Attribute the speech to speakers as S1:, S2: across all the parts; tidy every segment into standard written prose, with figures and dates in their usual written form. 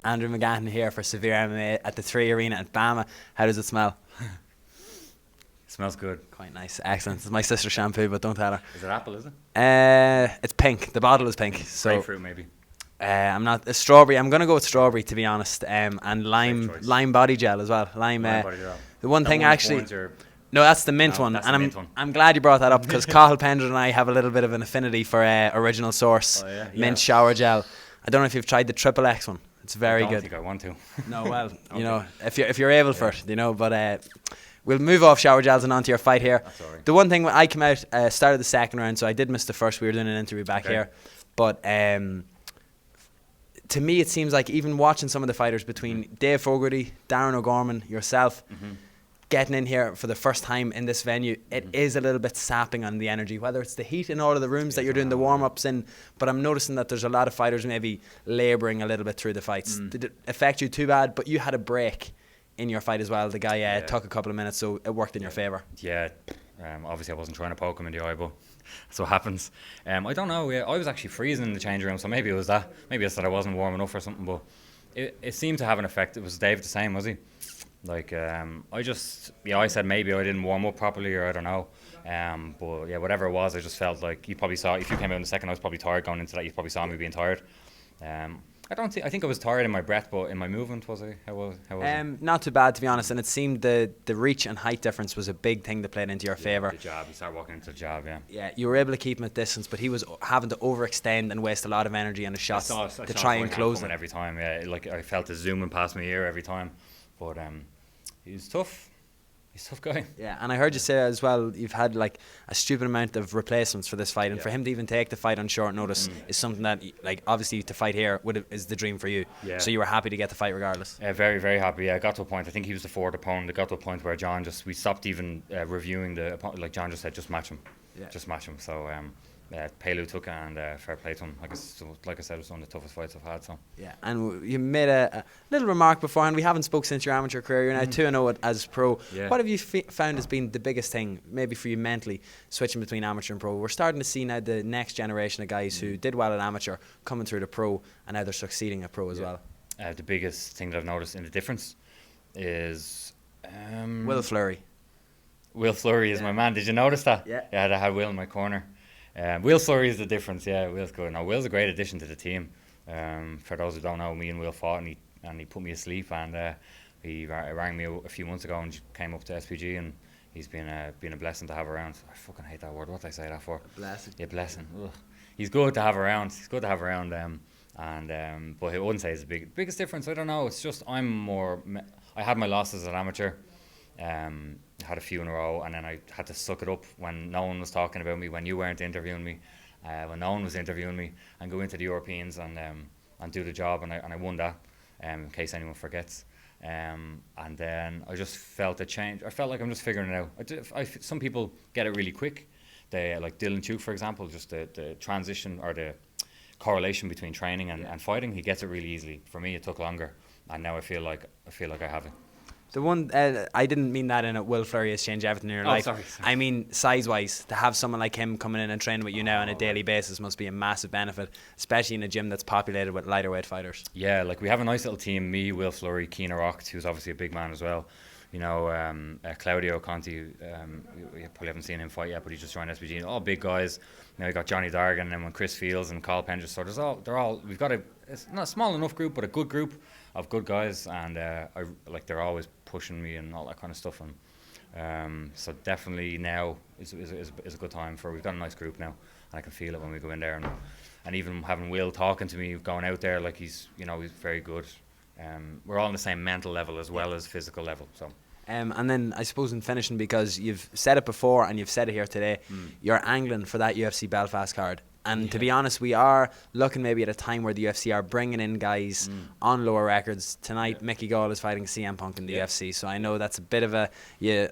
S1: Andrew McGann here for SevereMMA at the 3 Arena at BAMMA. How does it smell?
S2: Smells good.
S1: Quite nice. Excellent. It's my sister's shampoo, but don't tell her.
S2: Is it apple, is it?
S1: It's pink. The bottle is pink. So
S2: grapefruit, maybe.
S1: I'm not a strawberry. I'm gonna go with strawberry, to be honest. And lime body gel as well. Lime body gel. The one thing actually. No, that's the mint one.
S2: That's and
S1: I'm glad you brought that up because Cathal Pendred and I have a little bit of an affinity for Original Source mint shower gel. I don't know if you've tried the Triple X one. It's very good. I don't think
S2: I want to.
S1: No, well, okay. You know, if you're able for it, you know, but we'll move off shower gels and onto your fight here.
S2: That's all right.
S1: The one thing, when I came out, started the second round, so I did miss the first. We were doing an interview back here. But to me, it seems like even watching some of the fighters between Dave Fogarty, Darren O'Gorman, yourself, getting in here for the first time in this venue, it is a little bit sapping on the energy, whether it's the heat in all of the rooms that you're doing the warm-ups in, but I'm noticing that there's a lot of fighters maybe labouring a little bit through the fights. Did it affect you too bad? But you had a break in your fight as well. The guy took a couple of minutes, so it worked in your favour.
S2: Yeah, obviously I wasn't trying to poke him in the eye, but that's what happens. I don't know, I was actually freezing in the changing room, so maybe it was that. Maybe it's that I wasn't warm enough or something, but it seemed to have an effect. It was Dave the same, was he? Like, I said maybe I didn't warm up properly, or I don't know. But yeah, whatever it was, I just felt like you probably saw, if you came out in the second, I was probably tired going into that. You probably saw me being tired. I think I was tired in my breath, but in my movement, was I? How was it?
S1: Not too bad, to be honest. And it seemed the reach and height difference was a big thing that played into your favour.
S2: The jab, he started walking into the jab,
S1: Yeah, you were able to keep him at distance, but he was having to overextend and waste a lot of energy on his shots to try and close it.
S2: Every time, yeah. Like, I felt it zooming past my ear every time. But he's tough. He's a tough guy. Yeah,
S1: and I heard you say as well, you've had like a stupid amount of replacements for this fight, and for him to even take the fight on short notice is something that, like, obviously to fight here is the dream for you. Yeah. So you were happy to get the fight regardless.
S2: Very, very happy. Yeah, I got to a point. I think he was the fourth opponent. It got to a point where John we stopped even reviewing the opponent. Like John just said, just match him. Yeah. Just match him. So Pelu took it, and fair play to him. Like I said, it was one of the toughest fights I've had. So
S1: yeah, and you made a little remark beforehand. We haven't spoke since your amateur career. You're now 2-0 as pro. Yeah. What have you found has been the biggest thing, maybe for you mentally, switching between amateur and pro? We're starting to see now the next generation of guys who did well at amateur coming through the pro, and now they're succeeding at pro as well.
S2: The biggest thing that I've noticed in the difference is
S1: Will Fleury.
S2: Will Fleury is my man. Did you notice that?
S1: Yeah.
S2: Yeah, I had Will in my corner. Will Fleury is the difference. Yeah, Will's good. Now, Will's a great addition to the team. For those who don't know, me and Will fought, and he put me asleep, and he rang me a few months ago and came up to SPG, and he's been a blessing to have around. I fucking hate that word. What did I say that for?
S1: A blessing.
S2: Yeah, blessing. Ugh. He's good to have around. But I wouldn't say it's the biggest difference. I don't know. It's just I had my losses at amateur. Had a few in a row, and then I had to suck it up when no one was talking about me, when you weren't interviewing me, when no one was interviewing me, and go into the Europeans and do the job, and I won that, in case anyone forgets. And then I just felt a change. I felt like I'm just figuring it out. Some people get it really quick. They, like Dylan Tuke, for example, just the transition or the correlation between training and fighting, he gets it really easily. For me, it took longer, and now I feel like I have it.
S1: The one, I didn't mean that in it. Will Fleury has changed everything in your life.
S2: Sorry.
S1: I mean, size-wise, to have someone like him coming in and training with you now on a daily basis must be a massive benefit, especially in a gym that's populated with lighter weight fighters. Yeah,
S2: like we have a nice little team. Me, Will Fleury, Keena Rocht, who's obviously a big man as well. You know, Claudio Conti, you probably haven't seen him fight yet, but he just joined SPG. All big guys. You know, you got Johnny Dargan, and then when Chris Fields and Carl Pendrith. So we've got it's not a small enough group, but a good group of good guys, and they're always pushing me and all that kind of stuff, and so definitely now is a good time we've got a nice group now, and I can feel it when we go in there, and even having Will talking to me, going out there, like he's very good. We're all on the same mental level as well as physical level. So.
S1: And then I suppose in finishing, because you've said it before and you've said it here today, you're angling for that UFC Belfast card. And to be honest, we are looking maybe at a time where the UFC are bringing in guys on lower records. Tonight, Mickey Gall is fighting CM Punk in the UFC. So I know that's a bit of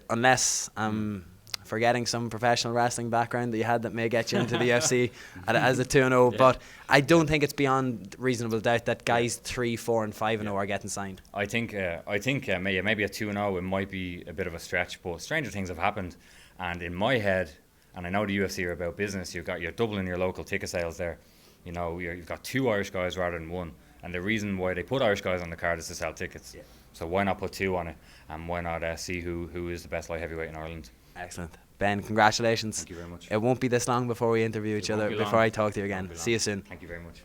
S1: unless I'm forgetting some professional wrestling background that you had that may get you into the UFC as a 2-0. But I don't think it's beyond reasonable doubt that guys 3, 4 and 5-0 are getting signed.
S2: I think maybe a 2-0 it might be a bit of a stretch, but stranger things have happened. And in my head, and I know the UFC are about business, you're doubling your local ticket sales there. You know, you've got 2 Irish guys rather than 1. And the reason why they put Irish guys on the card is to sell tickets.
S1: Yeah.
S2: So why not put 2 on it, and why not see who is the best light heavyweight in Ireland?
S1: Excellent. Ben, congratulations.
S2: Thank you very much.
S1: It won't be this long before we interview each other, before I talk to you again. See you soon.
S2: Thank you very much.